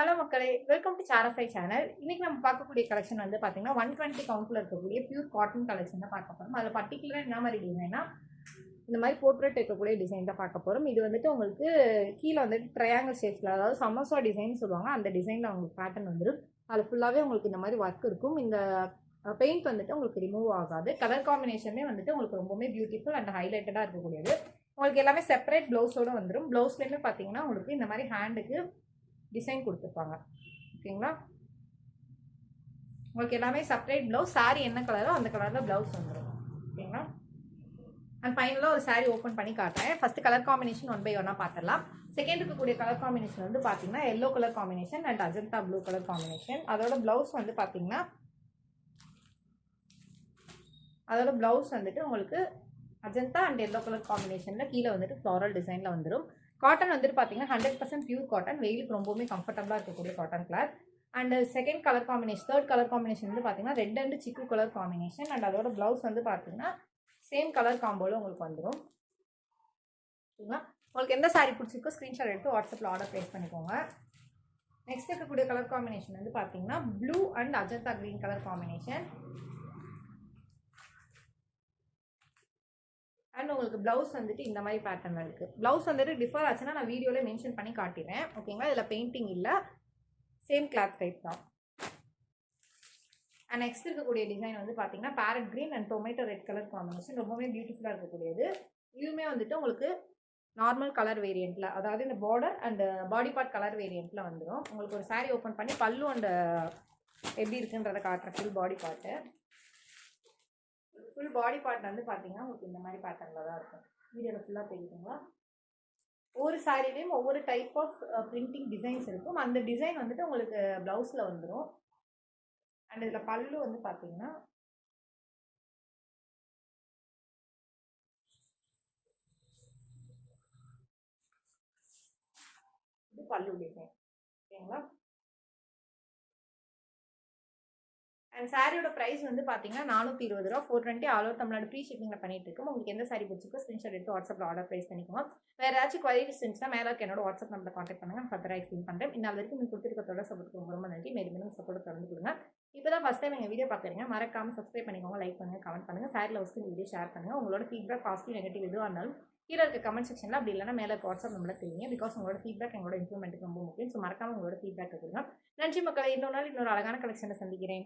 Hello மக்களே, welcome to சாரஃபை channel. இன்னைக்கு நம்ம பார்க்கக்கூடிய கலெக்ஷன் வந்து பார்த்தீங்கன்னா 120 கவுண்ட்ல இருக்கக்கூடிய பியூர் காட்டன் கலெக்ஷன் தான் பார்க்க போகிறோம். அதில் பர்டிகுலராக என்ன மாதிரி டிசைன்னா இந்த மாதிரி போர்ட்ரேட் இருக்கக்கூடிய டிசைன் தான் பார்க்க போகிறோம். இது வந்துட்டு உங்களுக்கு கீழே வந்துட்டு ட்ரையாங்கிள் ஷேப்ஸில், அதாவது சமோசா டிசைன் சொல்லுவாங்க, அந்த டிசைனில் உங்களுக்கு பேட்டர்ன் வந்துடும். அது ஃபுல்லாகவே உங்களுக்கு இந்த மாதிரி ஒர்க் இருக்கும். இந்த பெயிண்ட் வந்துட்டு உங்களுக்கு ரிமூவ் ஆகாது. கலர் காம்பினேஷனே வந்துட்டு உங்களுக்கு ரொம்பவே பியூட்டிஃபுல் அண்ட் ஹைலைட்டடாக இருக்கக்கூடியது. உங்களுக்கு எல்லாமே செப்பரேட் ப்ளவுஸோடு வந்துடும். ப்ளவுஸ்லேயுமே பார்த்தீங்கன்னா உங்களுக்கு இந்த மாதிரி ஹேண்டுக்கு டிசைன் கொடுத்துருப்பாங்க. ஓகேங்களா, உங்களுக்கு எல்லாமே செப்பரேட் ப்ளவுஸ். சாரி என்ன கலரோ அந்த கலரில் ப்ளவுஸ் வந்துடும். ஓகேங்களா, அண்ட் ஃபைனலாக ஒரு சாரி ஓப்பன் பண்ணி காட்டுறேன். ஃபர்ஸ்ட் கலர் காம்பினேஷன் 1 by 1 பார்த்துடலாம். செகண்ட் இருக்கக்கூடிய கலர் காம்பினேஷன் வந்து பார்த்தீங்கன்னா yellow colour combination and Ajanta blue colour combination. அதோட ப்ளவுஸ் வந்து பார்த்தீங்கன்னா வந்துட்டு உங்களுக்கு அஜந்தா அண்ட் எல்லோ கலர் காம்பினேஷனில் கீழே வந்துட்டு ஃப்ளாரல் டிசைனில் வந்துடும். காட்டன் வந்துட்டு பார்த்தீங்கன்னா 100% பியூர் காட்டன், வெயிலுக்கு ரொம்பவுமே கம்ஃபர்டபுளாக இருக்கக்கூடிய cotton cloth. And second colour combination, third colour combination வந்து பார்த்தீங்கன்னா ரெட் அண்ட் சிக்கு கலர் காம்பினேஷன். அண்ட் அதோட ப்ளவுஸ் வந்து பார்த்தீங்கன்னா சேம் கலர் காம்போவில் உங்களுக்கு வந்துடும். ஓகேங்களா, உங்களுக்கு எந்த சாரி பிடிச்சிருக்கோ ஸ்க்ரீன்ஷாட் எடுத்து வாட்ஸ்அப்பில் ஆர்டர் ப்ளேஸ் பண்ணிக்கோங்க. நெக்ஸ்ட் இருக்கக்கூடிய கலர் காம்பினேஷன் வந்து பார்த்தீங்கன்னா blue and Ajanta green colour combination. And உங்களுக்கு ப்ளவுஸ் வந்துட்டு இந்த மாதிரி பேட்டர்னில் இருக்குது. ப்ளவுஸ் வந்துட்டு டிஃபர் ஆச்சுன்னா நான் வீடியோவில் மென்ஷன் பண்ணி காட்டிடுறேன். ஓகேங்களா, இதில் பெயிண்டிங் இல்லை, சேம் கிளாத் டைப் தான். அண்ட் நெக்ஸ்ட் இருக்கக்கூடிய டிசைன் வந்து பார்த்தீங்கன்னா farad green and tomato red colour combination, ரொம்பவே பியூட்டிஃபுல்லாக இருக்கக்கூடியது. இதுவுமே வந்துட்டு உங்களுக்கு நார்மல் கலர் வேரியண்ட்டில், அதாவது இந்த border and body part colour வேரியண்ட்டில் வந்துடும். உங்களுக்கு ஒரு சாரீ ஓப்பன் பண்ணி பல்லு அண்ட் எப்படி இருக்குன்றதை காட்டுற full body part. Full body part வந்து பார்த்தீங்கன்னா உங்களுக்கு இந்த மாதிரி பேட்டர்னில் தான் இருக்கும். வீடியோவில் ஃபுல்லாக தெரியுதுங்களா? ஒவ்வொரு சாரிலையும் ஒவ்வொரு டைப் ஆஃப் பிரிண்டிங் டிசைன்ஸ் இருக்கும். அந்த டிசைன் வந்துட்டு உங்களுக்கு ப்ளவுஸில் வந்துடும். அண்ட் இதில் பல்லு வந்து பார்த்தீங்கன்னா இது பல்லு டிசைன். ஓகேங்களா, அண்ட் சாரியோட ப்ரைஸ் வந்து பார்த்தீங்கன்னா 420 ரூபா, 420 ஆல் ஓவர் தமிழ்நாடு ஃப்ரீ ஷிப்பிங்கில் பண்ணிட்டு இருக்கோம். உங்களுக்கு எந்த சாரி பிடிச்சிருக்கோ ஸ்க்ரீன்ஷாட் எடுத்து வாட்ஸ்அப்பில் ஆர்டர் ப்ளேஸ் பண்ணிக்கோங்க. வேறு ஏதாச்சும் குவாரிஸ் இருந்துச்சுன்னா மேலே இருக்க என்னோட வாட்ஸ்அப் நம்பரை கான்டாக்ட் பண்ணுங்கள். நான் ஃபர்தராக எக்ஸ்பிளைன் பண்ணுறேன். இன்னும் வரைக்கும் நீங்கள் கொடுத்துருக்கத்தோட சப்போர்ட் ரொம்ப நன்றி. மேலும் சப்போர்ட் தொடர்ந்து கொடுங்க. இப்போ தான் ஃபஸ்ட் டைம் எங்கள் வீடியோ பார்க்குறீங்க, மறக்காமல் சப்ஸ்கிரைப் பண்ணிக்கோங்க, லைக் பண்ணுங்கள், கமெண்ட் பண்ணுங்கள், சாரி லவ்ஸ்க்கு இந்த வீடியோ ஷேர் பண்ணுங்கள். உங்களோட ஃபீட்பேக் பாசிட்டிவ் நெகட்டிவ் எதுவாக இருந்தாலும் கீழே இருக்க கமெண்ட் செக்ஷனில், அப்படி இல்லைனா மேலே வாட்ஸ்அப் நம்பரில் தெரியுங்க. பிகாஸ் உங்களோட ஃபீட்பேக் எங்களோட இம்ப்ரூவ்மெண்ட்டுக்கு ரொம்ப முக்கியம். ஸோ மறக்காமல் உங்களோட ஃபீட்பேக் கொடுங்க. நன்றி மக்களை, இன்னொரு நாள் இன்னொரு அழகான கலெக்ஷனை சந்திக்கிறேன்.